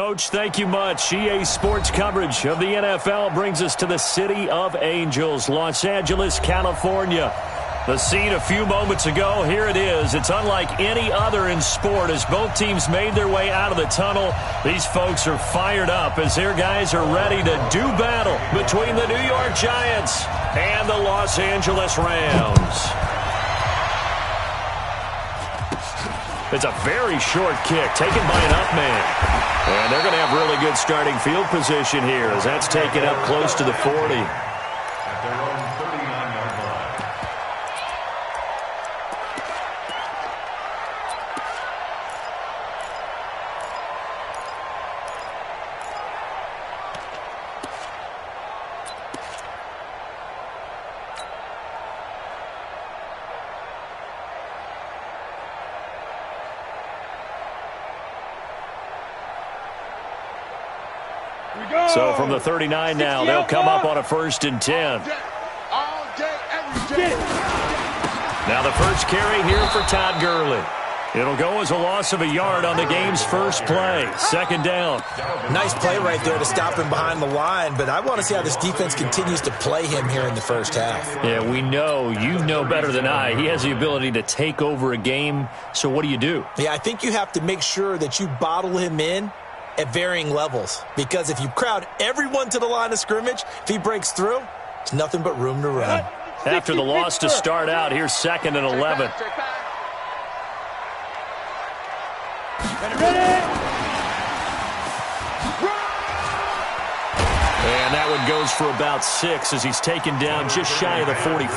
Coach, thank you much. EA Sports coverage of the NFL brings us to the City of Angels, Los Angeles, California. The scene a few moments ago, here it is. It's unlike any other in sport as both teams made their way out of the tunnel. These folks are fired up as their guys are ready to do battle between the New York Giants and the Los Angeles Rams. It's a very short kick taken by an up man. And they're going to have really good starting field position here as that's taken up close to the 40. At their own 39-yard line. So from the 39 now, they'll come up on a 1st and 10. Now the first carry here for Todd Gurley. It'll go as a loss of a yard on the game's first play. 2nd down. Nice play right there to stop him behind the line, but I want to see how this defense continues to play him here in the first half. Yeah, we know. You know better than I. He has the ability to take over a game, so what do? Yeah, I think you have to make sure that you bottle him in at varying levels, because if you crowd everyone to the line of scrimmage, if he breaks through, it's nothing but room to run. After the loss to start out, here's 2nd and 11. And that one goes for about 6 as he's taken down just shy of the 45.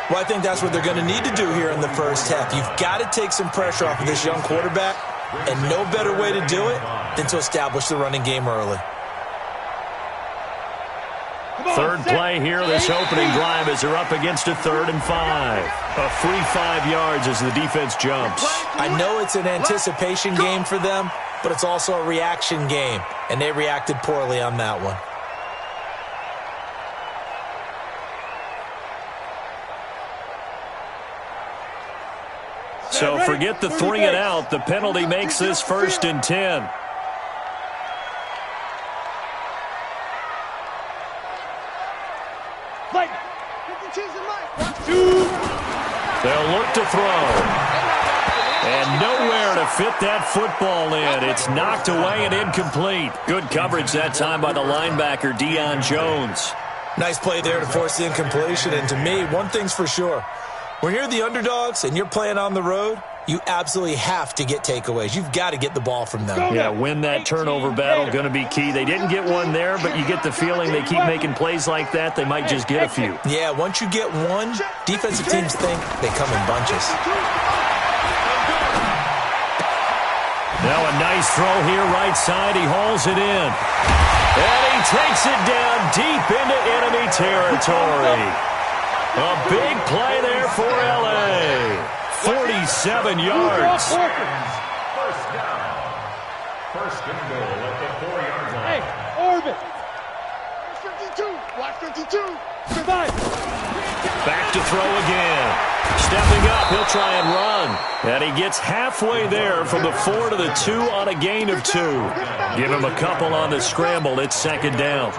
Well, I think that's what they're going to need to do here in the first half. You've got to take some pressure off of this young quarterback, and no better way to do it than to establish the running game early. Third play here, this opening drive as they're up against a 3rd and 5. A free 5 yards as the defense jumps. I know it's an anticipation game for them, but it's also a reaction game, and they reacted poorly on that one. So forget the 3 and out. The penalty makes this 1st and 10. They'll look to throw. And nowhere to fit that football in. It's knocked away and incomplete. Good coverage that time by the linebacker, Deion Jones. Nice play there to force the incompletion. And to me, one thing's for sure. When you're the underdogs and you're playing on the road, you absolutely have to get takeaways. You've got to get the ball from them. Yeah, win that turnover battle, going to be key. They didn't get one there, but you get the feeling they keep making plays like that, they might just get a few. Yeah, once you get one, defensive teams think they come in bunches. Now a nice throw here right side. He hauls it in. And he takes it down deep into enemy territory. A big play there for L.A. 47 yards. First down. 1st and goal at the 4-yard line. Hey, Orbit. 52. Watch 52. Survive. Back to throw again. Stepping up, he'll try and run. And he gets halfway there from the 4 to the 2 on a gain of 2. Give him a couple on the scramble. It's 2nd down.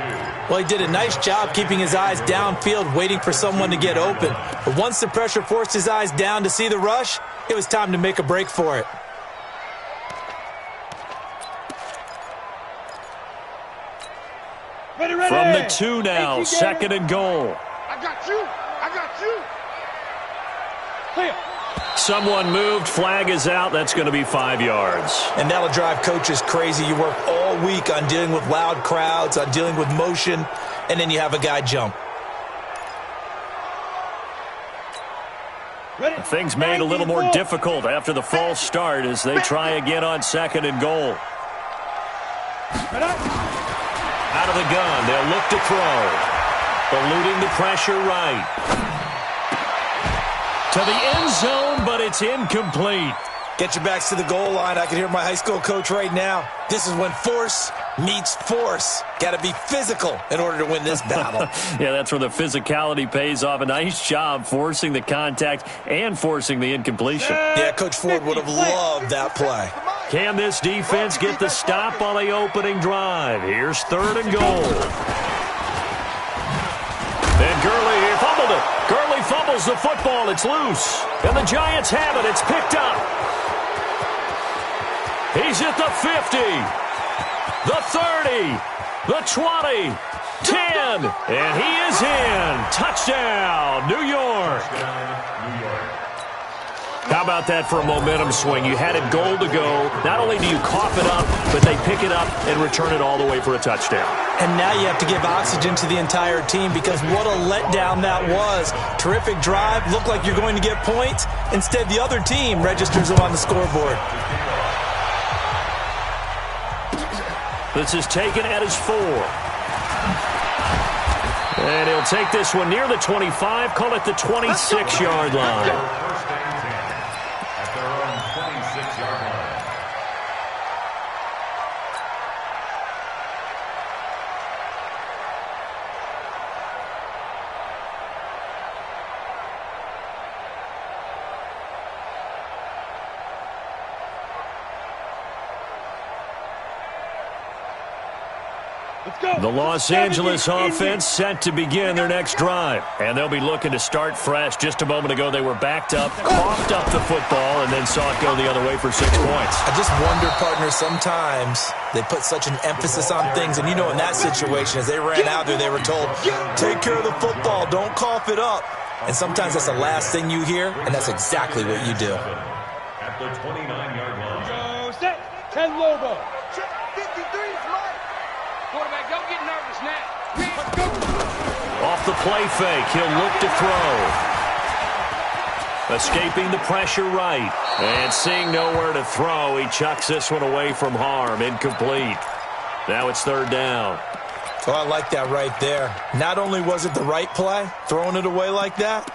Well, he did a nice job keeping his eyes downfield, waiting for someone to get open. But once the pressure forced his eyes down to see the rush, it was time to make a break for it. From the 2 now, 2nd and goal. I got you. Clear. Someone moved, flag is out. That's going to be 5 yards. And that'll drive coaches crazy. You work all week on dealing with loud crowds, on dealing with motion, and then you have a guy jump. Things made a little more difficult after the false start as they try again on 2nd and goal. Out of the gun, they'll look to throw. Eluding the pressure right. To the end zone, but it's incomplete. Get your backs to the goal line. I can hear my high school coach right now. This is when force meets force. Got to be physical in order to win this battle. Yeah, that's where the physicality pays off. A nice job forcing the contact and forcing the incompletion. Yeah, Coach Ford would have loved that play. Can this defense get the stop on the opening drive? Here's 3rd and goal. And Gurley fumbled it. Gurley fumbles the football. It's loose. And the Giants have it. It's picked up. He's at the 50, the 30, the 20, 10, and he is in. Touchdown, New York. How about that for a momentum swing? You had it goal to go. Not only do you cough it up, but they pick it up and return it all the way for a touchdown. And now you have to give oxygen to the entire team because what a letdown that was. Terrific drive. Looked like you're going to get points. Instead, the other team registers them on the scoreboard. This is taken at his 4. And he'll take this one near the 25, call it the 26-yard line. First and 10 at their own 26-yard line. The Los Angeles offense set to begin their next drive. And they'll be looking to start fresh. Just a moment ago, they were backed up, coughed up the football, and then saw it go the other way for 6 points. I just wonder, partner, sometimes they put such an emphasis on things. And, you know, in that situation, as they ran out there, they were told, take care of the football, don't cough it up. And sometimes that's the last thing you hear, and that's exactly what you do. At the 29-yard line. Go set. 10 Lobo. 53 is mine. Quarterback, don't get nervous now. Let's go. Off the play fake, he'll look to throw. Escaping the pressure right. And seeing nowhere to throw, he chucks this one away from harm. Incomplete. Now it's 3rd down. Oh, I like that right there. Not only was it the right play, throwing it away like that,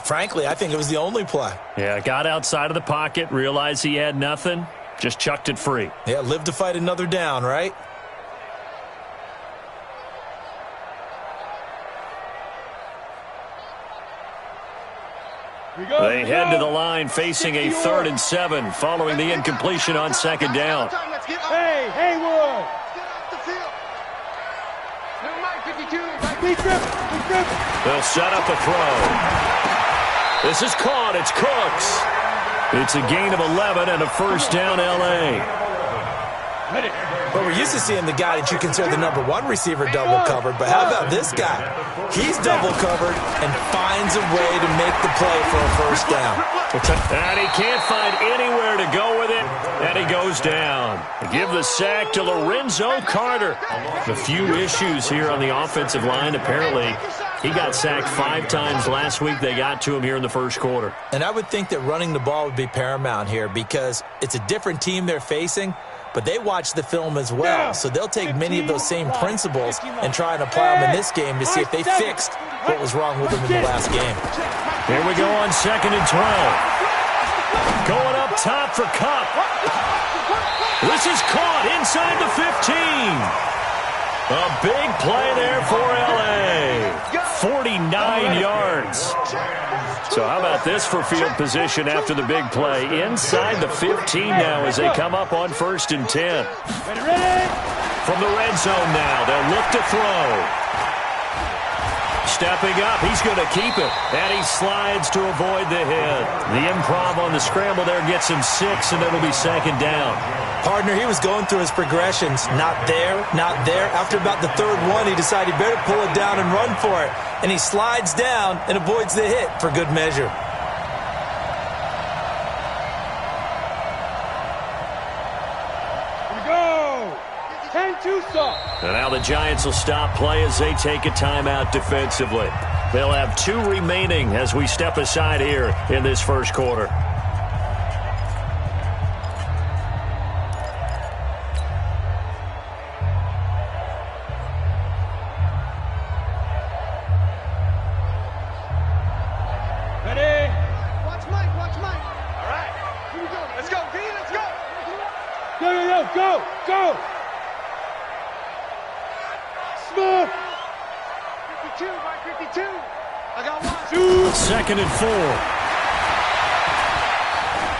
frankly, I think it was the only play. Yeah, got outside of the pocket, realized he had nothing, just chucked it free. Yeah, live to fight another down, right? They head to the line facing a 3rd and 7 following the incompletion on 2nd down. Hey, Haywood. Get off the field. Never mind, 52. Be grip. They'll set up a throw. This is caught. It's Cooks. It's a gain of 11 and a 1st down, L.A. But we're used to seeing the guy that you consider the #1 receiver double covered. But how about this guy? He's double covered and finds a way to make the play for a 1st down. And he can't find anywhere to go with it, and he goes down. Give the sack to Lorenzo Carter. A few issues here on the offensive line. Apparently, he got sacked 5 times last week. They got to him here in the 1st quarter. And I would think that running the ball would be paramount here because it's a different team they're facing, but they watch the film as well. So they'll take many of those same principles and try and apply them in this game to see if they fixed what was wrong with them in the last game. Here we go on 2nd and 12. Going up top for Kupp. This is caught inside the 15. A big play there for L.A. 49 yards. So how about this for field position after the big play? Inside the 15 now as they come up on 1st and 10. From the red zone now, they'll look to throw. Stepping up, he's going to keep it. And he slides to avoid the hit. The improv on the scramble there gets him 6, and it'll be 2nd down. Partner, he was going through his progressions. Not there, not there. After about the 3rd one, he decided he better pull it down and run for it. And he slides down and avoids the hit for good measure. Here we go. 10-2 stop. And now the Giants will stop play as they take a timeout defensively. They'll have 2 remaining as we step aside here in this 1st quarter. Ready? Watch Mike. All right. Here we go. Let's go, V. Let's go. Go. Smith. 52, Mike, 52. I got 1. 2nd and 4.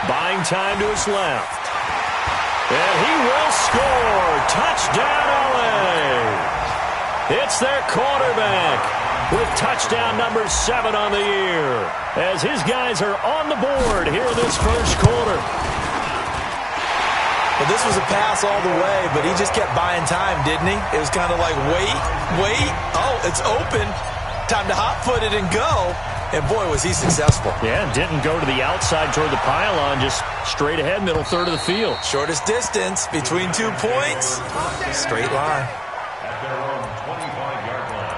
Buying time to his left. And he will score. Touchdown, LA. It's their quarterback with touchdown number 7 on the year, as his guys are on the board here in this first quarter. Well, this was a pass all the way, but he just kept buying time, didn't he? It was kind of like, wait. Oh, it's open. Time to hot-foot it and go. And, boy, was he successful. Yeah, didn't go to the outside toward the pylon, just straight ahead, middle third of the field. Shortest distance between 2 points. Straight line. At their own 25-yard line.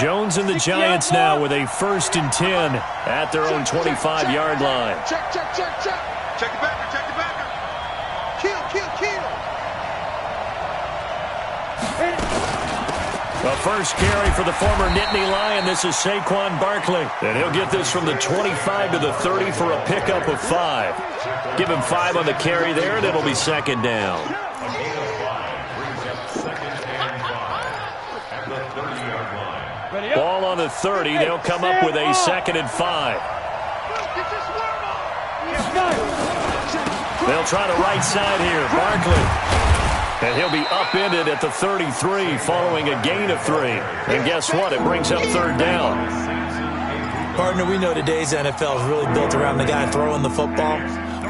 Jones and the Giants now with a 1st and 10 at their own 25-yard line. Check. Check it back. Kill. The first carry for the former Nittany Lion. This is Saquon Barkley. And he'll get this from the 25 to the 30 for a pickup of 5. Give him 5 on the carry there, and it'll be 2nd down. A gain of 5 brings up 2nd and 5 at the 30-yard line. Ball on the 30. They'll come up with a 2nd and 5. They'll try the right side here. Barkley. And he'll be upended at the 33 following a gain of 3. And guess what? It brings up 3rd down. Partner, we know today's NFL is really built around the guy throwing the football.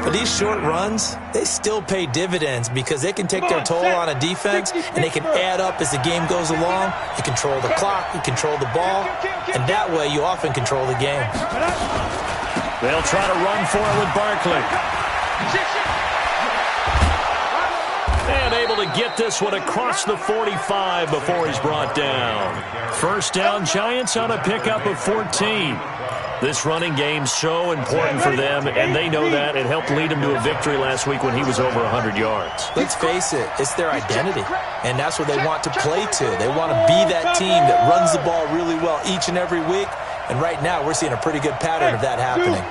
But these short runs, they still pay dividends because they can take their toll on a defense and they can add up as the game goes along. You control the clock, you control the ball, and that way you often control the game. They'll try to run for it with Barkley. And able to get this one across the 45 before he's brought down. 1st down, Giants on a pickup of 14. This running game's so important for them, and they know that. It helped lead them to a victory last week when he was over 100 yards. Let's face it, it's their identity, and that's what they want to play to. They want to be that team that runs the ball really well each and every week, and right now we're seeing a pretty good pattern of that happening.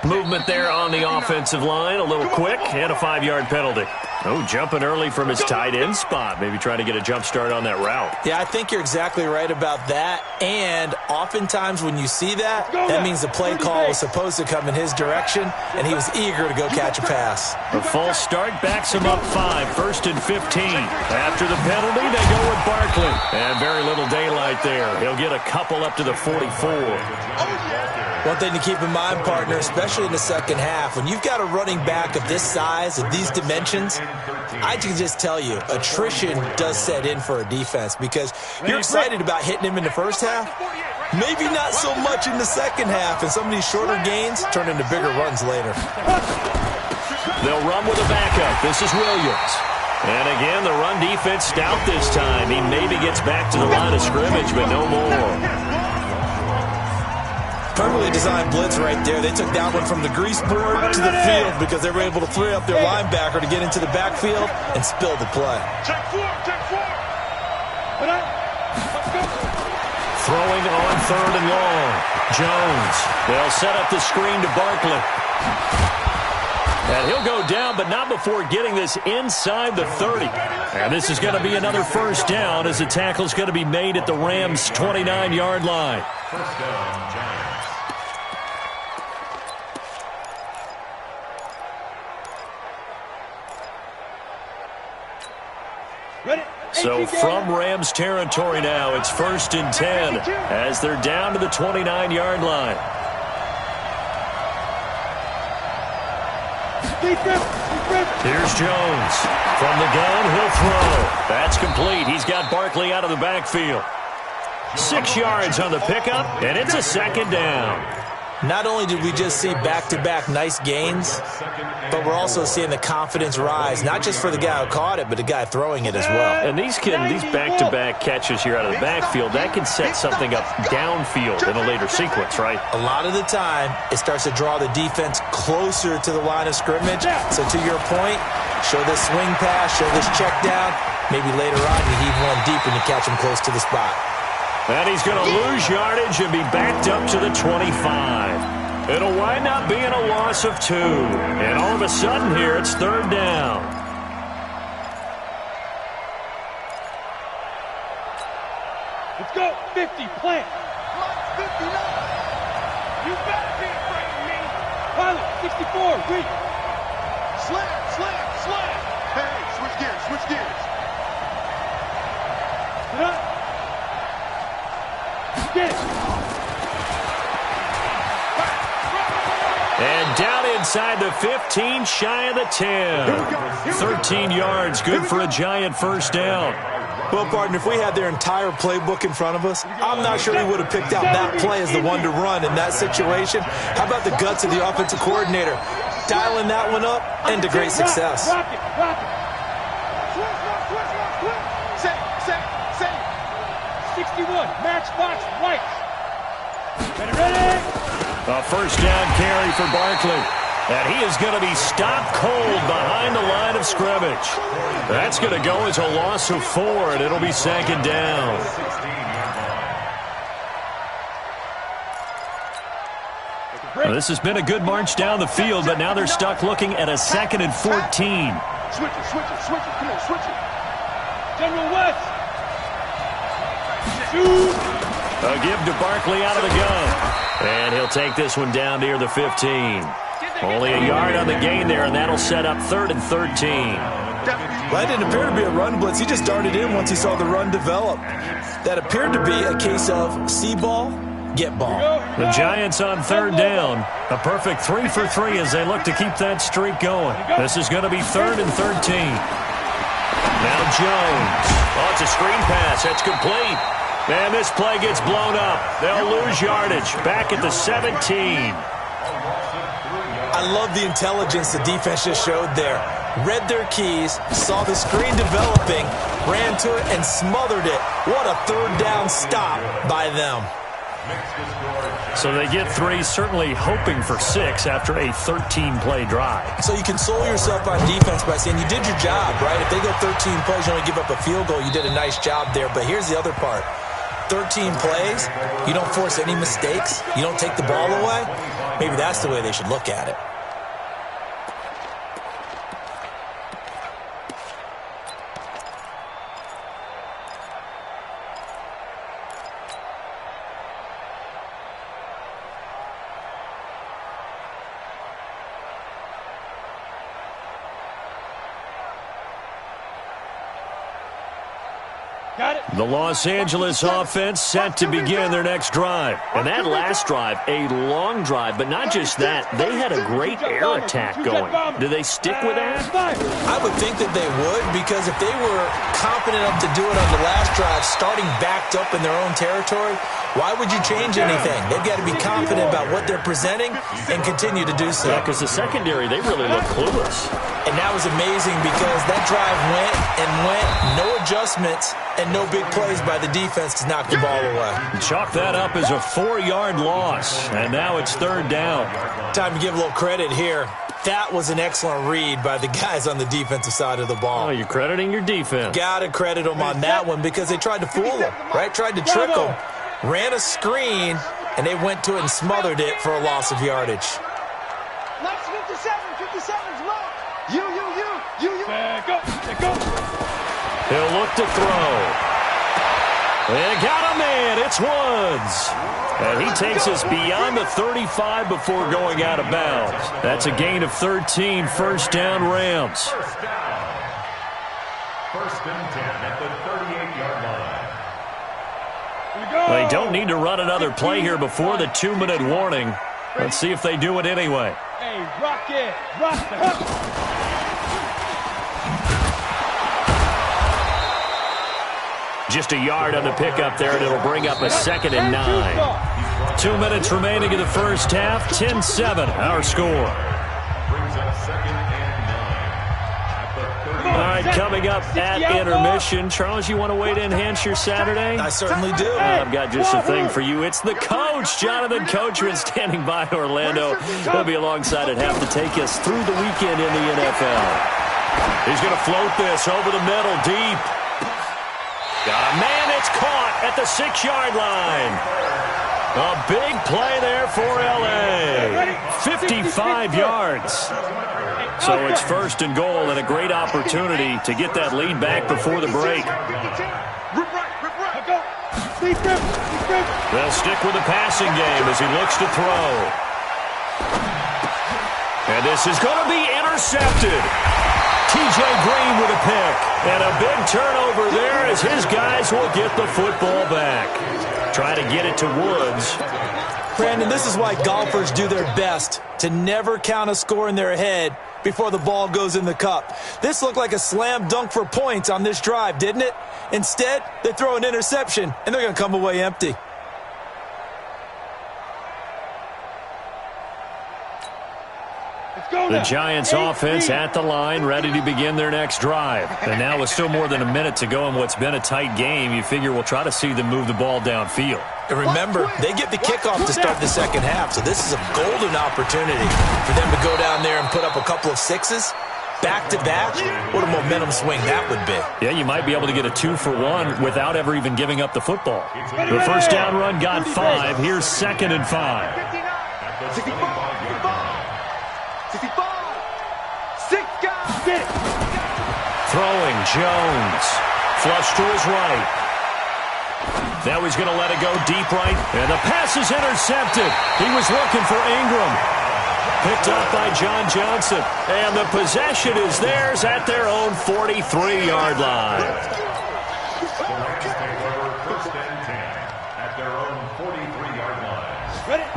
Movement there on the offensive line, a little quick, and a 5-yard penalty. Oh, jumping early from his tight end spot. Maybe trying to get a jump start on that route. Yeah, I think you're exactly right about that. And oftentimes when you see that, that means the play call was supposed to come in his direction, and he was eager to go catch a pass. A false start backs him up 5, 1st and 15. After the penalty, they go with Barkley. And very little daylight there. He'll get a couple up to the 44. One thing to keep in mind, partner, especially in the second half, when you've got a running back of this size, of these dimensions, I can just tell you, attrition does set in for a defense because you're excited about hitting him in the first half. Maybe not so much in the second half, and some of these shorter gains turn into bigger runs later. They'll run with a backup. This is Williams. And again, the run defense stout this time. He maybe gets back to the line of scrimmage, but no more. Perfectly designed blitz right there. They took that one from the grease board to the field because they were able to free up their linebacker to get into the backfield and spill the play. Throwing on 3rd and long. Jones. They'll set up the screen to Barkley. And he'll go down, but not before getting this inside the 30. And this is going to be another 1st down as the tackle's going to be made at the Rams' 29-yard line. 1st down, Giants. So from Rams territory now, it's 1st and 10 as they're down to the 29-yard line. Here's Jones. From the gun, he'll throw. That's complete. He's got Barkley out of the backfield. 6 yards on the pickup, and it's a 2nd down. Not only did we just see back-to-back nice gains, but we're also seeing the confidence rise, not just for the guy who caught it, but the guy throwing it as well. And these back-to-back catches here out of the backfield, that can set something up downfield in a later sequence, right? A lot of the time, it starts to draw the defense closer to the line of scrimmage. So to your point, show this swing pass, show this check down. Maybe later on you heave one deep and you catch him close to the spot. And he's going to lose yardage and be backed up to the 25. It'll wind up being a loss of 2. And all of a sudden here, it's 3rd down. Let's go. 50, plant. 59. You better be afraid of me. Pilot, 64, weak. Slam, slam, slam. Hey, switch gears, switch gears. Sit up. Get it. And down inside the 15, shy of the 10. 13 yards, good for a Giant first down. Well, partner, if we had their entire playbook in front of us, I'm not sure we would have picked out that play as the one to run in that situation. How about the guts of the offensive coordinator? Dialing that one up into great success. Rock it, rock it. Say. 61, matchbox, right. Ready? A first down carry for Barkley. And he is going to be stopped cold behind the line of scrimmage. That's going to go as a loss of 4, and it'll be second down. Well, this has been a good march down the field, but now they're stuck looking at a 2nd and 14. Switch it, switch it, switch it. Come on, switch it. General West. Shoot. A give to Barkley out of the gun. And he'll take this one down near the 15. Only a yard on the gain there, and that'll set up 3rd and 13. Well, that didn't appear to be a run blitz. He just darted in once he saw the run develop. That appeared to be a case of see ball, get ball. The Giants on 3rd down. A perfect 3 for 3 as they look to keep that streak going. This is going to be 3rd and 13. Now Jones. Oh, it's a screen pass. That's complete. And this play gets blown up. They'll lose yardage. Back at the 17. I love the intelligence the defense just showed there. Read their keys, saw the screen developing, ran to it, and smothered it. What a 3rd down stop by them. So they get 3, certainly hoping for 6 after a 13-play drive. So you console yourself on defense by saying you did your job, right? If they go 13 plays, you only give up a field goal, you did a nice job there. But here's the other part. 13 plays, you don't force any mistakes, you don't take the ball away. Maybe that's the way they should look at it. Got it. The Los Angeles offense set to begin their next drive. And that last drive, a long drive, but not just that. They had a great air attack going. Do they stick with that? I would think that they would, because if they were confident enough to do it on the last drive, starting backed up in their own territory, why would you change anything? They've got to be confident about what they're presenting and continue to do so. Yeah, because the secondary, they really look clueless. And that was amazing because that drive went and went, no adjustments, and no big plays by the defense to knock the ball away. Chalk that up as a 4-yard loss, and now it's 3rd down. Time to give a little credit here. That was an excellent read by the guys on the defensive side of the ball. Oh, you're crediting your defense. Got to credit them on that one because they tried to fool them, right? Tried to trick them. Ran a screen, and they went to it and smothered it for a loss of yardage. Nice 57's right. You. Go. He'll look to throw. They got a man. It's Woods. And he takes us beyond the 35 before going out of bounds. That's a gain of 13, 1st down Rams. First and 10 at the 38-yard line. They don't need to run another play here before the 2-minute warning. Let's see if they do it anyway. Hey, rock it. Rock the hook. Just a yard on the pickup there, and it'll bring up a 2nd and 9. 2 minutes remaining in the first half. 10-7, our score. Brings up 2nd and 9. All right, coming up at intermission. Charles, you want to wait to enhance your Saturday? I certainly do. I've got just a thing for you. It's the coach, Jonathan Coachman, standing by Orlando. He'll be alongside at half to take us through the weekend in the NFL. He's going to float this over the middle, deep. Got a man, it's caught at the 6-yard line. A big play there for L.A. 55 yards. So it's 1st and goal and a great opportunity to get that lead back before the break. Rip right. They'll stick with the passing game as he looks to throw. And this is going to be intercepted. T.J. Green with a pick. And a big turnover there as his guys will get the football back. Try to get it to Woods. Brandon, this is why golfers do their best to never count a score in their head before the ball goes in the cup. This looked like a slam dunk for points on this drive, didn't it? Instead, they throw an interception, and they're going to come away empty. The Giants offense at the line, ready to begin their next drive. And now with still more than a minute to go in what's been a tight game, you figure we'll try to see them move the ball downfield. And remember, they get the kickoff to start the second half, so this is a golden opportunity for them to go down there and put up a couple of sixes. Back-to-back, what a momentum swing that would be. Yeah, you might be able to get a 2-for-1 without ever even giving up the football. The first down run got 5. Here's 2nd and 5. Throwing, Jones. Flush to his right. Now he's going to let it go deep right. And the pass is intercepted. He was looking for Ingram. Picked up by John Johnson. And the possession is theirs at their own 43-yard line.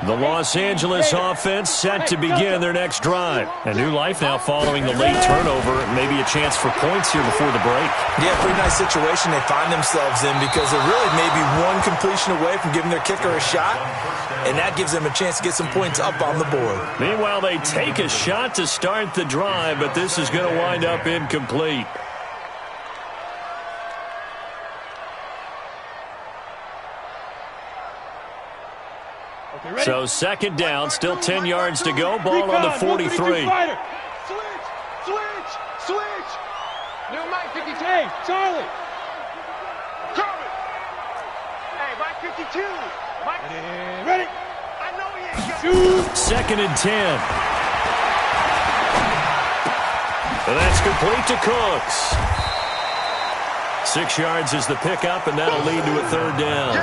The Los Angeles offense set to begin their next drive. A new life now following the late turnover. Maybe a chance for points here before the break. Yeah, pretty nice situation they find themselves in because they're really maybe one completion away from giving their kicker a shot, and that gives them a chance to get some points up on the board. Meanwhile, they take a shot to start the drive, but this is going to wind up incomplete. So 2nd down, still 10 yards to go. Ball on the 43. Switch! New Mike 52. Hey, Charlie. Coming. Hey, Mike 52. Mike. Ready. I know he ain't got 2nd and 10. And that's complete to Cooks. 6 yards is the pickup, and that'll lead to a 3rd down.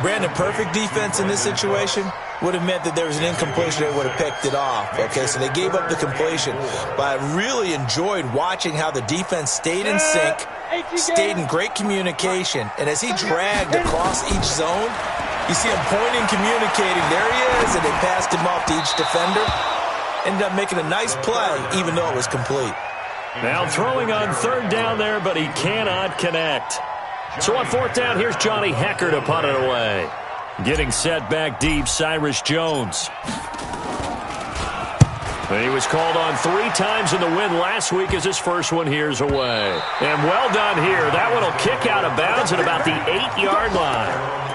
Brandon, perfect defense in this situation would have meant that there was an incompletion. They would have picked it off. Okay, so they gave up the completion. But I really enjoyed watching how the defense stayed in sync, stayed in great communication. And as he dragged across each zone, you see him pointing, communicating. There he is, and they passed him off to each defender. Ended up making a nice play, even though it was complete. Now throwing on 3rd down there, but he cannot connect. So on 4th down, here's Johnny Hecker to punt it away. Getting set back deep, Cyrus Jones. And he was called on 3 times in the win last week as his first one here's away. And well done here. That one will kick out of bounds at about the 8-yard line.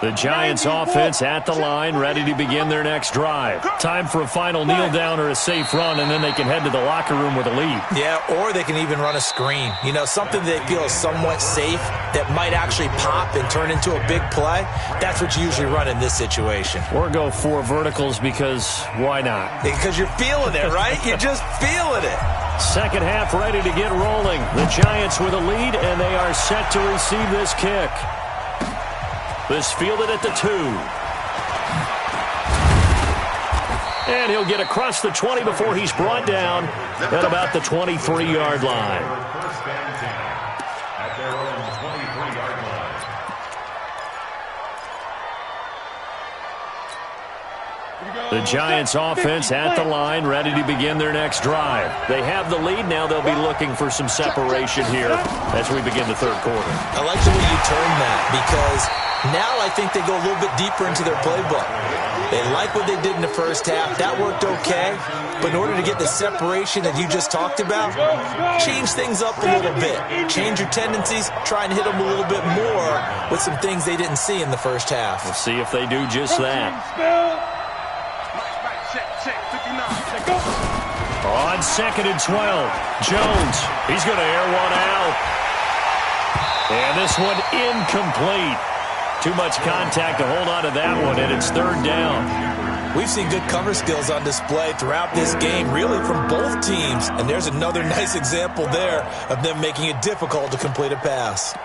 The Giants offense at the line, ready to begin their next drive. Time for a final kneel down or a safe run, and then they can head to the locker room with a lead. Yeah, or they can even run a screen. You know, something they feel is somewhat safe that might actually pop and turn into a big play. That's what you usually run in this situation. Or go 4 verticals because why not? Because you're feeling it, right? You're just feeling it. Second half ready to get rolling. The Giants with a lead, and they are set to receive this kick. This fielded at the 2. And he'll get across the 20 before he's brought down at about the 23-yard line. The Giants offense at the line, ready to begin their next drive. They have the lead. Now they'll be looking for some separation here as we begin the 3rd quarter. I like the way you turn that because now I think they go a little bit deeper into their playbook. They like what they did in the first half. That worked okay. But in order to get the separation that you just talked about, change things up a little bit. Change your tendencies. Try and hit them a little bit more with some things they didn't see in the first half. We'll see if they do just that. On 2nd and 12, Jones. He's going to air one out. And this one incomplete. Too much contact to hold on to that one, and it's 3rd down. We've seen good cover skills on display throughout this game, really from both teams. And there's another nice example there of them making it difficult to complete a pass.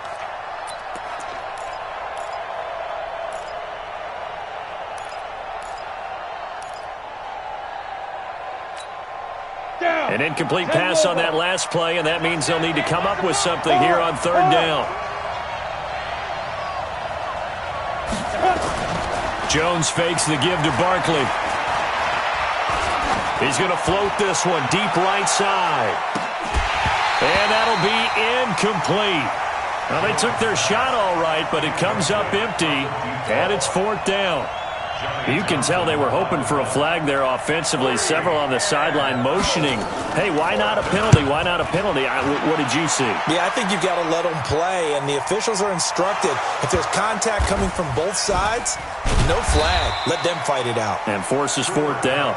An incomplete pass on that last play, and that means they'll need to come up with something here on third down. Jones fakes the give to Barkley. He's going to float this one deep right side. And that'll be incomplete. Now, they took their shot all right, but it comes up empty, and it's fourth down. You can tell they were hoping for a flag there offensively. Several on the sideline motioning, hey, why not a penalty? Why not a penalty? What did you see? Yeah, I think you've got to let them play, and the officials are instructed. If there's contact coming from both sides, no flag. Let them fight it out. And forces fourth down.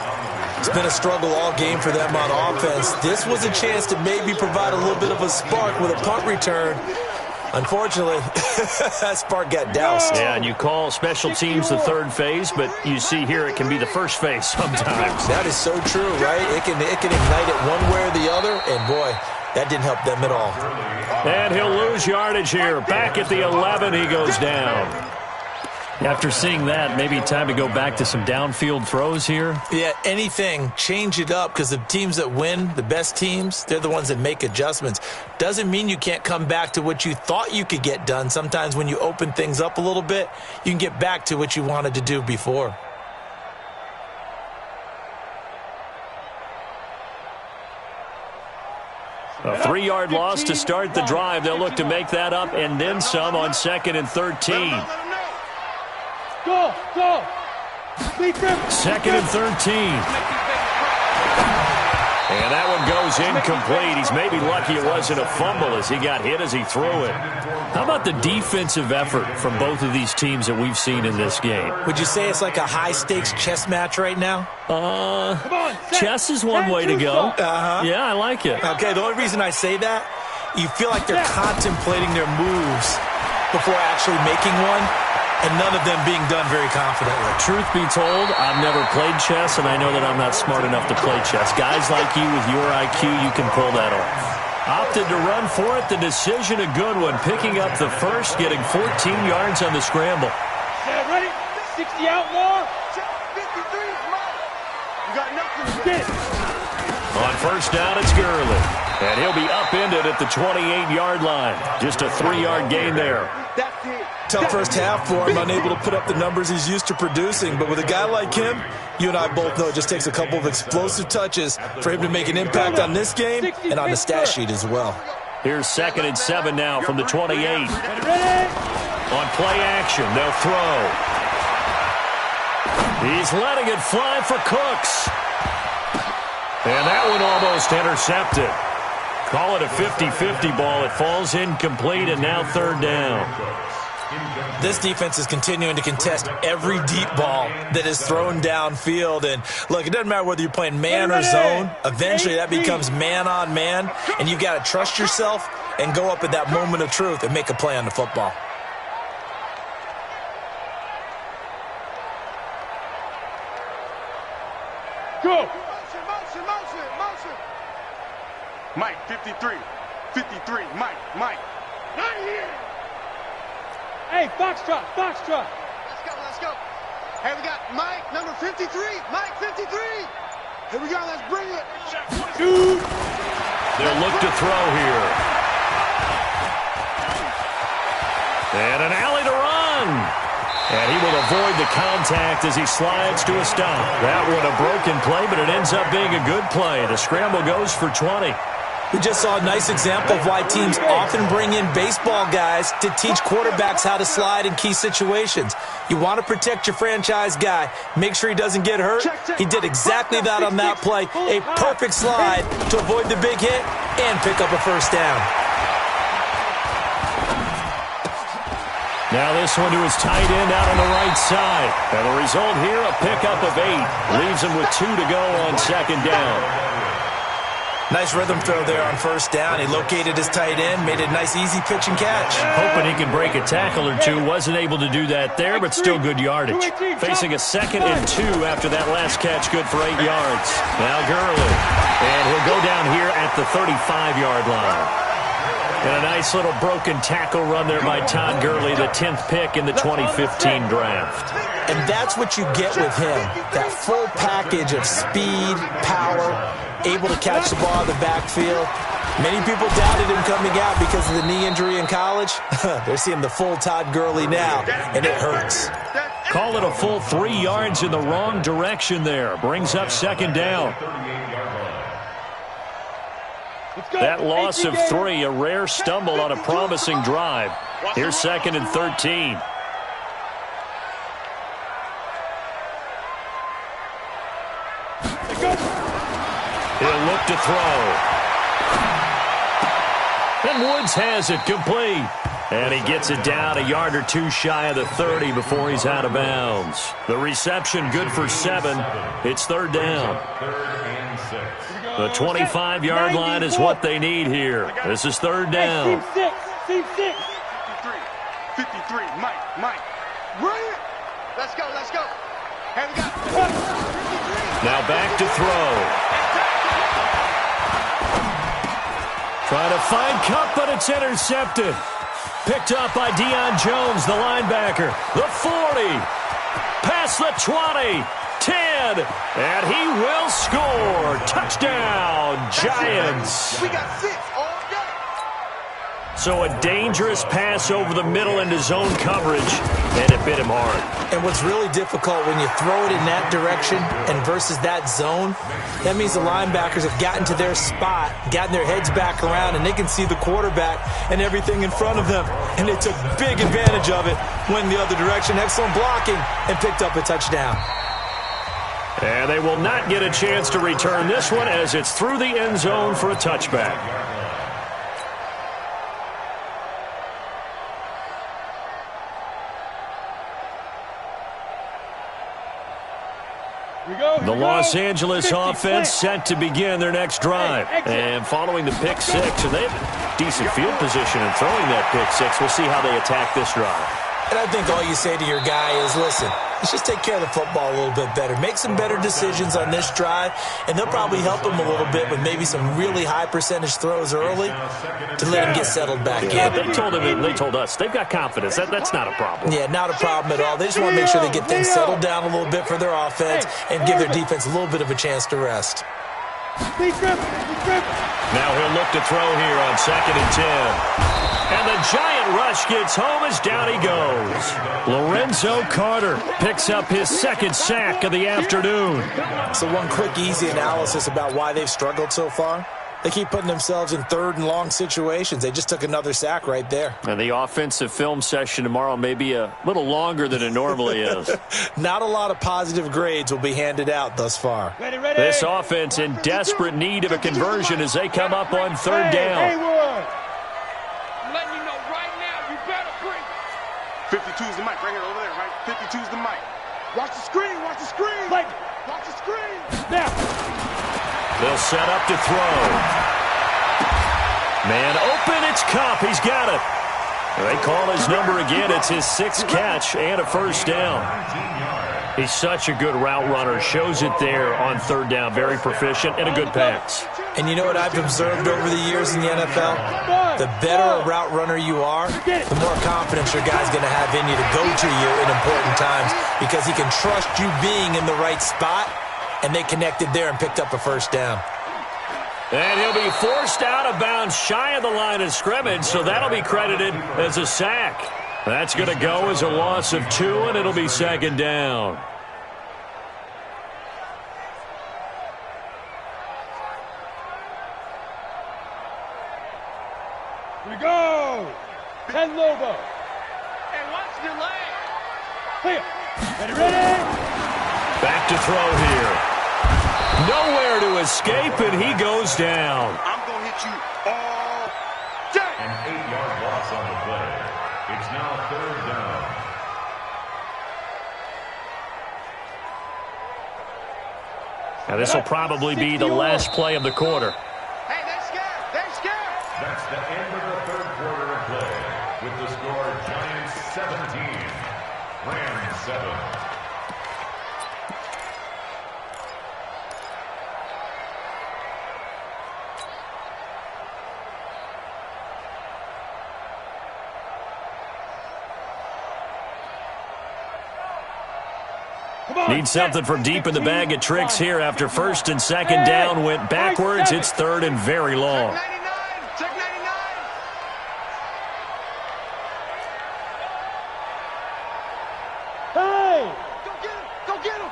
It's been a struggle all game for them on offense. This was a chance to maybe provide a little bit of a spark with a punt return. Unfortunately, that spark got doused. Yeah, and you call special teams the third phase, but you see here it can be the first phase sometimes. That is so true, right? It can ignite it one way or the other, and boy, that didn't help them at all. And he'll lose yardage here. Back at the 11, he goes down. After seeing that, maybe time to go back to some downfield throws here. Yeah, anything, change it up, because the teams that win, the best teams, they're the ones that make adjustments. Doesn't mean you can't come back to what you thought you could get done. Sometimes when you open things up a little bit, you can get back to what you wanted to do before. A 3-yard loss to start the drive. They'll look to make that up and then some on 2nd and 13. Go! 2nd and 13. And that one goes incomplete. He's maybe lucky it wasn't a fumble as he got hit as he threw it. How about the defensive effort from both of these teams that we've seen in this game? Would you say it's like a high-stakes chess match right now? Chess is one way to go. Yeah, I like it. Okay, the only reason I say that, you feel like they're contemplating their moves before actually making one, and none of them being done very confidently. Truth be told, I've never played chess, and I know that I'm not smart enough to play chess. Guys like you with your IQ, you can pull that off. Opted to run for it. The decision a good one. Picking up the first, getting 14 yards on the scramble. Ready? 60 out more. 53 is mine. You got nothing to Get it. On first down, it's Gurley. And he'll be upended at the 28-yard line. Just a 3-yard gain there. That's it. Tough first half for him, unable to put up the numbers he's used to producing. But with a guy like him, you and I both know it just takes a couple of explosive touches for him to make an impact on this game and on the stat sheet as well. Here's 2nd and 7 now from the 28. Ready? On play action, they'll throw. He's letting it fly for Cooks. And that one almost intercepted. Call it a 50-50 ball. It falls incomplete, and now third down. This defense is continuing to contest every deep ball that is thrown downfield. And, look, it doesn't matter whether you're playing man or zone. Eventually that becomes man-on-man, and you've got to trust yourself and go up at that moment of truth and make a play on the football. Go! Motion. Mike, 53. 53. Mike. Not here. Hey, foxtrot. Let's go. Hey, we got Mike, number 53. Mike, 53. Here we go. Let's bring it. Shoot. They'll look to throw here. And an alley to run. And he will avoid the contact as he slides to a stop. That one a broken play, but it ends up being a good play. The scramble goes for 20. We just saw a nice example of why teams often bring in baseball guys to teach quarterbacks how to slide in key situations. You want to protect your franchise guy. Make sure he doesn't get hurt. He did exactly that on that play. A perfect slide to avoid the big hit and pick up a first down. Now this one to his tight end out on the right side. And the result here, a pickup of 8. Leaves him with 2 to go on second down. Nice rhythm throw there on first down. He located his tight end, made a nice easy pitch and catch. Hoping he could break a tackle or two. Wasn't able to do that there, but still good yardage. Facing a 2nd and 2 after that last catch, good for 8 yards. Now Gurley. And he'll go down here at the 35-yard line. And a nice little broken tackle run there by Todd Gurley, the 10th pick in the 2015 draft. And that's what you get with him, that full package of speed, power, able to catch the ball in the backfield. Many people doubted him coming out because of the knee injury in college. They're seeing the full Todd Gurley now, and it hurts. Call it a full 3 yards in the wrong direction there. Brings up 2nd down. That loss of 3, a rare stumble on a promising drive. Here's 2nd and 13. He'll look to throw. And Woods has it complete. And he gets it down a yard or 2 shy of the 30 before he's out of bounds. The reception good for 7. It's 3rd down. The 25-yard line is what they need here. This is 3rd down. Team 6. 53. Mike. Run it. Let's go. Here we go. Now back to throw. Trying to find Cup, but it's intercepted. Picked up by Deion Jones, the linebacker. The 40. Past the 20. 10. And he will score. Touchdown, Giants. We got 6 all day. So a dangerous pass over the middle into zone coverage, and it bit him hard. And what's really difficult when you throw it in that direction and versus that zone, that means the linebackers have gotten to their spot, gotten their heads back around, and they can see the quarterback and everything in front of them. And they took big advantage of it, went the other direction, excellent blocking, and picked up a touchdown. And they will not get a chance to return this one as it's through the end zone for a touchback. The Los Angeles offense set to begin their next drive. And following the pick 6, and they have decent field position in throwing that pick 6. We'll see how they attack this drive. And I think all you say to your guy is, listen, let's just take care of the football a little bit better. Make some better decisions on this drive, and they'll probably help him a little bit with maybe some really high percentage throws early to let him get settled back in. They told us they've got confidence. That's not a problem. Yeah, not a problem at all. They just want to make sure they get things settled down a little bit for their offense and give their defense a little bit of a chance to rest. Now he'll look to throw here on 2nd and 10. And the giant rush gets home as down he goes. Lorenzo Carter picks up his 2nd sack of the afternoon. So one quick, easy analysis about why they've struggled so far. They keep putting themselves in 3rd and long situations. They just took another sack right there. And the offensive film session tomorrow may be a little longer than it normally is. Not a lot of positive grades will be handed out thus far. Ready. This offense in desperate need of a conversion as they come up on 3rd down. Haywood. I'm letting you know right now, you better bring 52's the mic. Bring it over there, right? 52's the mic. Watch the screen. Watch the screen. Like, Watch the screen. now. They'll set up to throw. Man open, it's Cup. He's got it. They call his number again. It's his 6th catch and a 1st down. He's such a good route runner. Shows it there on 3rd down. Very proficient and a good pass. And you know what I've observed over the years in the NFL? The better a route runner you are, the more confidence your guy's going to have in you to go to you in important times because he can trust you being in the right spot. And they connected there and picked up a 1st down. And he'll be forced out of bounds shy of the line of scrimmage, so that'll be credited as a sack. That's going to go as a loss of 2, and it'll be 2nd down. Here we go. Ted Lobo. Hey, watch the leg. Here. Ready. Back to throw here. Nowhere to escape, and he goes down. I'm going to hit you all day. An 8-yard loss on the play. It's now 3rd down. Now this will probably be the last play of the quarter. 7. Need something from deep in the bag of tricks here after first and second down went backwards. It's third and very long. Check 99. Hey! Go get him. Go get him.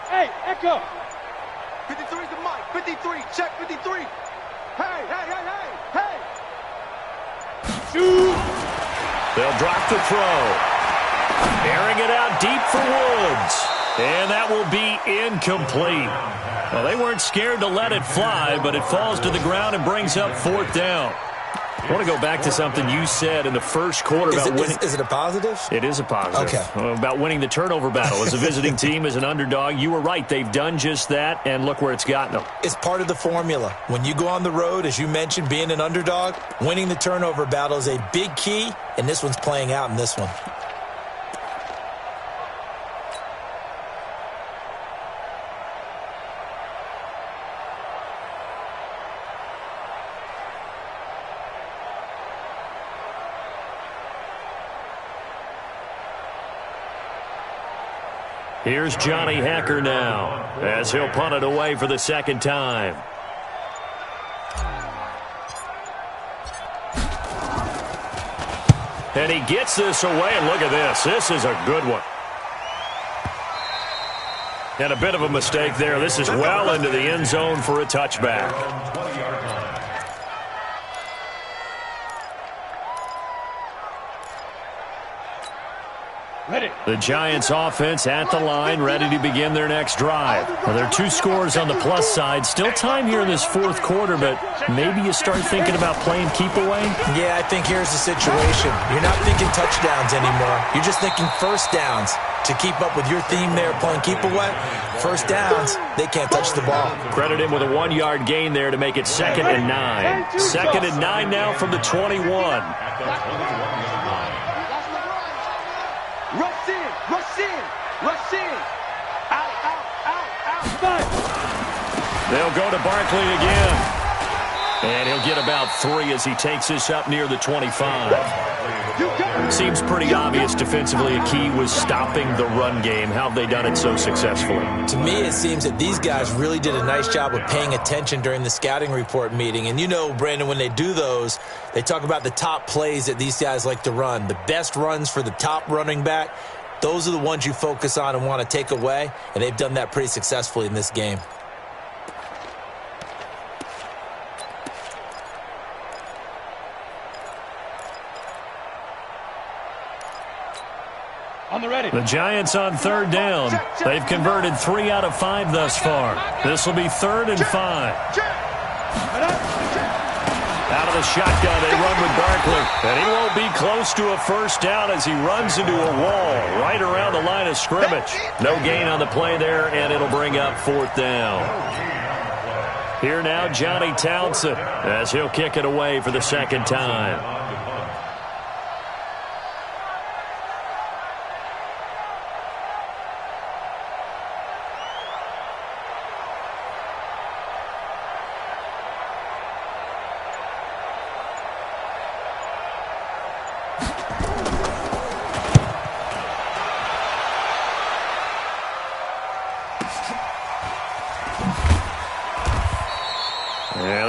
Hey, Echo! 53's the mic. 53. Check 53. Hey, hey, hey, hey, hey. Shoot! They'll drop the throw. Airing it out deep for Woods. And that will be incomplete. Well, they weren't scared to let it fly, but it falls to the ground and brings up fourth down. I want to go back to something you said in the first quarter about winning. Is it a positive? It is a positive. Okay. About winning the turnover battle. As a visiting team, as an underdog, you were right. They've done just that, and look where it's gotten them. It's part of the formula. When you go on the road, as you mentioned, being an underdog, winning the turnover battle is a big key, and this one's playing out in this one. Here's Johnny Hacker now, as he'll punt it away for the second time. And he gets this away, and look at this. This is a good one. And a bit of a mistake there. This is well into the end zone for a touchback. 20-yard line. Ready. The Giants offense at the line, ready to begin their next drive. Well, there are two scores on the plus side. Still time here in this fourth quarter, but maybe you start thinking about playing keep away? Yeah, I think here's the situation. You're not thinking touchdowns anymore. You're just thinking first downs. To keep up with your theme there, playing keep away, first downs, they can't touch the ball. Credit him with a 1-yard gain there to make it 2nd and 9. 2nd and 9 now from the 21. At the 21-yard line. Rush in. Rush in. Rush in. Out, out, out, out. They'll go to Barkley again. And he'll get about 3 as he takes this up near the 25. Seems pretty obvious defensively a key was stopping the run game. How have they done it so successfully? To me, it seems that these guys really did a nice job of paying attention during the scouting report meeting. And you know, Brandon, when they do those, they talk about the top plays that these guys like to run. The best runs for the top running back, those are the ones you focus on and want to take away. And they've done that pretty successfully in this game. On the ready. The Giants on third down. They've converted 3 out of 5 thus far. This will be 3rd and 5. Out of the shotgun, they run with Barkley. And he won't be close to a first down as he runs into a wall right around the line of scrimmage. No gain on the play there, and it'll bring up 4th down. Here now, Johnny Townsend, as he'll kick it away for the second time.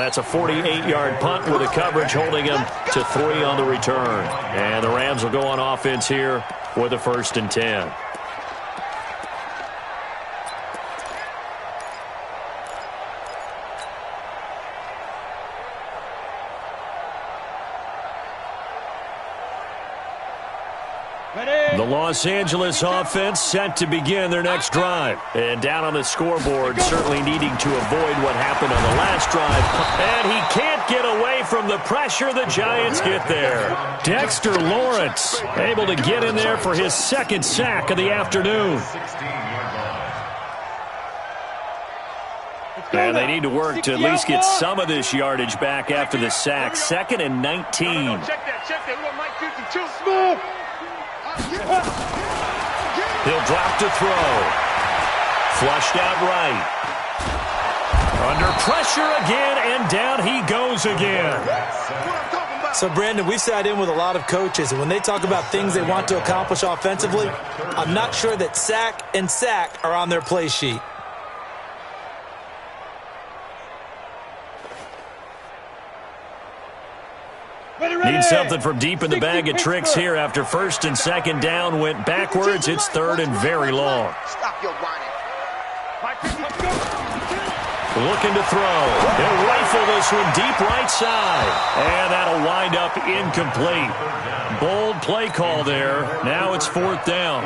That's a 48-yard punt with a coverage holding him to 3 on the return. And the Rams will go on offense here for the 1st and 10. The Los Angeles offense set to begin their next drive. And down on the scoreboard, certainly needing to avoid what happened on the last drive. And he can't get away from the pressure the Giants get there. Dexter Lawrence able to get in there for his 2nd sack of the afternoon. And they need to work to at least get some of this yardage back after the sack. 2nd and 19. Check that. We want Mike Houston too. Smooth. He'll drop to throw. Flushed out right. Under pressure again, and down he goes again. So, Brandon, we've sat in with a lot of coaches, and when they talk about things they want to accomplish offensively, I'm not sure that sack and sack are on their play sheet. Need something from deep in the bag of tricks here after first and second down went backwards. It's third and very long. Stop your whining. Looking to throw. He'll rifle this one deep right side. And that'll wind up incomplete. Bold play call there. Now it's fourth down.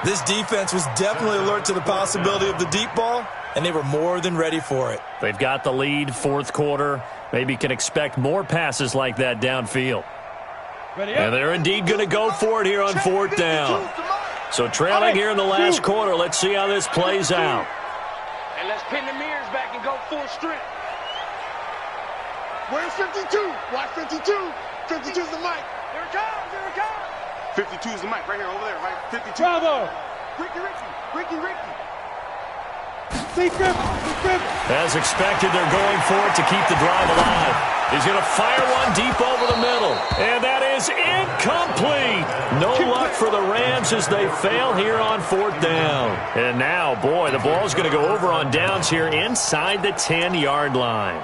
This defense was definitely alert to the possibility of the deep ball, and they were more than ready for it. They've got the lead, fourth quarter. Maybe can expect more passes like that downfield. And they're indeed going to go for it here on fourth down. So trailing here in the last quarter. Let's see how this plays out. And let's pin the mirrors back and go full strength. Where's 52? Watch 52. 52's the mic. Here it comes. Here it comes. 52's the mic right here over there, right? 52. Bravo. Ricky. Secret. As expected, they're going for it to keep the drive alive. He's going to fire one deep over the middle. And that is incomplete. No luck for the Rams as they fail here on fourth down. And now, boy, the ball's going to go over on downs here inside the 10-yard line.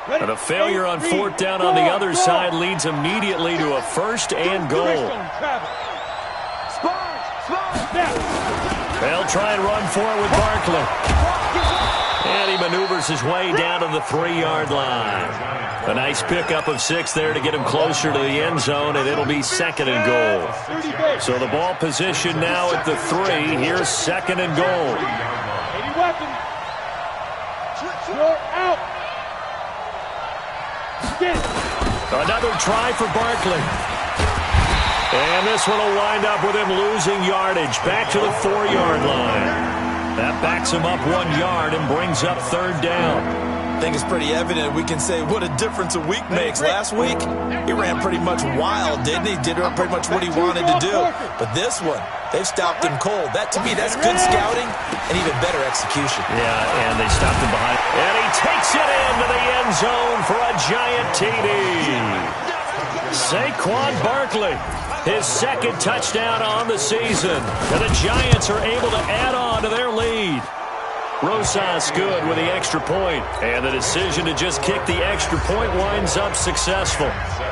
But a failure on fourth down on the other side leads immediately to a first and goal. They'll try and run for it with Barkley. And he maneuvers his way down to the 3-yard line. A nice pickup of 6 there to get him closer to the end zone, and it'll be second and goal. So the ball position now at the 3. Here's second and goal. 80 weapons. You're out. Get it. Another try for Barkley. And this one will wind up with him losing yardage back to the 4-yard line. That backs him up 1 yard and brings up third down. I think it's pretty evident we can say what a difference a week makes. Last week, he ran pretty much wild, didn't he? Did pretty much what he wanted to do. But this one, they've stopped him cold. That, to me, that's good scouting and even better execution. Yeah, and they stopped him behind. And he takes it into the end zone for a giant TD. Saquon Barkley, his second touchdown on the season. And the Giants are able to add on to their lead. Rosas good with the extra point. And the decision to just kick the extra point winds up successful.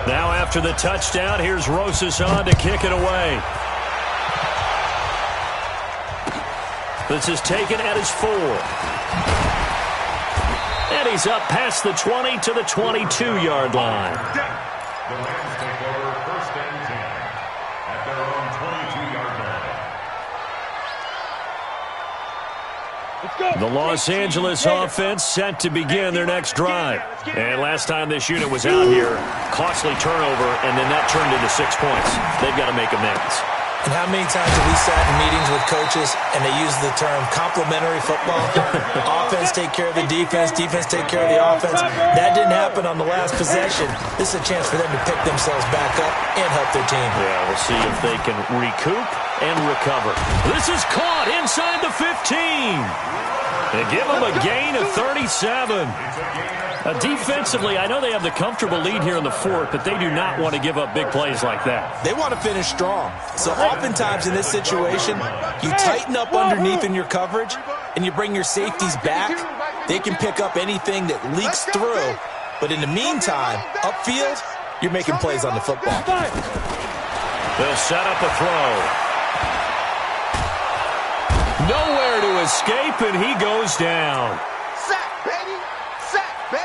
Now after the touchdown, here's Rosas on to kick it away. This is taken at his 4. And he's up past the 20 to the 22-yard line. The Rams take over first and 10 at their own 22-yard line. The Los Angeles offense set to begin their next drive. And last time this unit was out here, costly turnover, and then that turned into 6 points. They've got to make amends. And how many times have we sat in meetings with coaches and they use the term complementary football? Offense take care of the defense, defense take care of the offense. That didn't happen on the last possession. This is a chance for them to pick themselves back up and help their team. Yeah, we'll see if they can recoup and recover. This is caught inside the 15. They give them a gain of 37. Defensively, I know they have the comfortable lead here in the 4th, but they do not want to give up big plays like that. They want to finish strong. So oftentimes in this situation, you tighten up underneath in your coverage and you bring your safeties back. They can pick up anything that leaks through. But in the meantime, upfield, you're making plays on the football. They'll set up a throw. Nowhere to escape, and he goes down. Sack, baby. Sack, baby.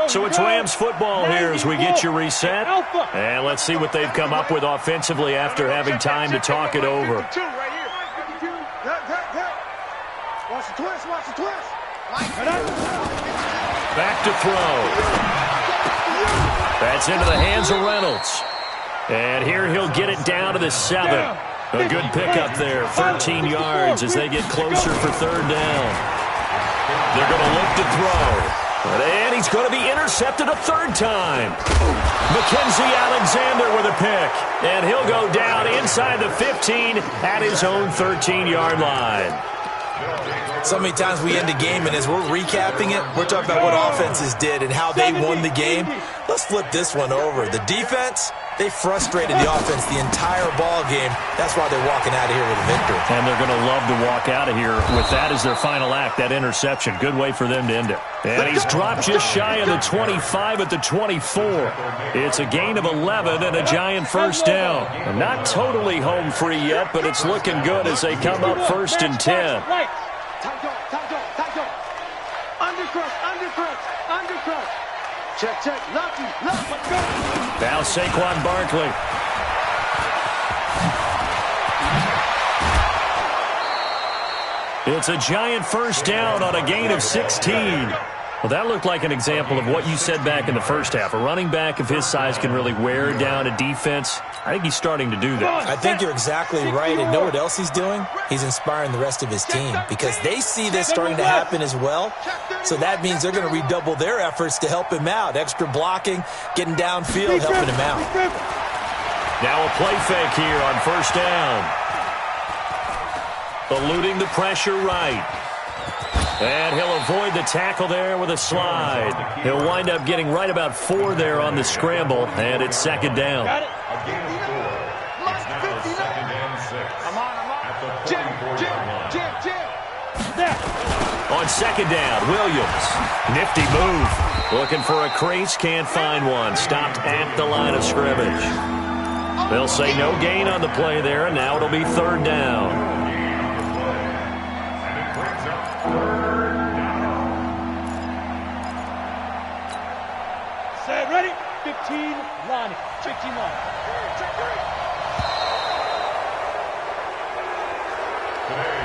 So it's Rams football here as we get you reset. And let's see what they've come up with offensively after having time to talk it over. 52 right here. 52. Watch the twist. Watch the twist. Back to throw. That's into the hands of Reynolds. And here he'll get it down to the 7. A good pickup there, 13 yards as they get closer for third down. They're going to look to throw. And he's going to be intercepted a third time. Mackenzie Alexander with a pick. And he'll go down inside the 15 at his own 13-yard line. So many times we end a game, and as we're recapping it, we're talking about what offenses did and how they won the game. Let's flip this one over. The defense, they frustrated the offense the entire ball game. That's why they're walking out of here with a victory. And they're going to love to walk out of here with that as their final act, that interception. Good way for them to end it. And he's dropped just shy of the 25 at the 24. It's a gain of 11 and a Giant first down. And not totally home free yet, but it's looking good as they come up 1st and 10. Undercrush. Check. Lock, let's go. Now Saquon Barkley. It's a Giant first down on a gain of 16. Well, that looked like an example of what you said back in the first half. A running back of his size can really wear down a defense. I think he's starting to do that. I think you're exactly right. And know what else he's doing? He's inspiring the rest of his team because they see this starting to happen as well. So that means they're going to redouble their efforts to help him out. Extra blocking, getting downfield, helping him out. Now a play fake here on first down. Eluding the pressure right. And he'll avoid the tackle there with a slide. He'll wind up getting right about 4 there on the scramble, and it's 2nd down. A gain of 4. It's now 2nd and 6. At the 44-yard line. On 2nd down, Williams. Nifty move. Looking for a crease, can't find one. Stopped at the line of scrimmage. They'll say no gain on the play there, and now it'll be 3rd down. Ready? 15 line. 15 line. Today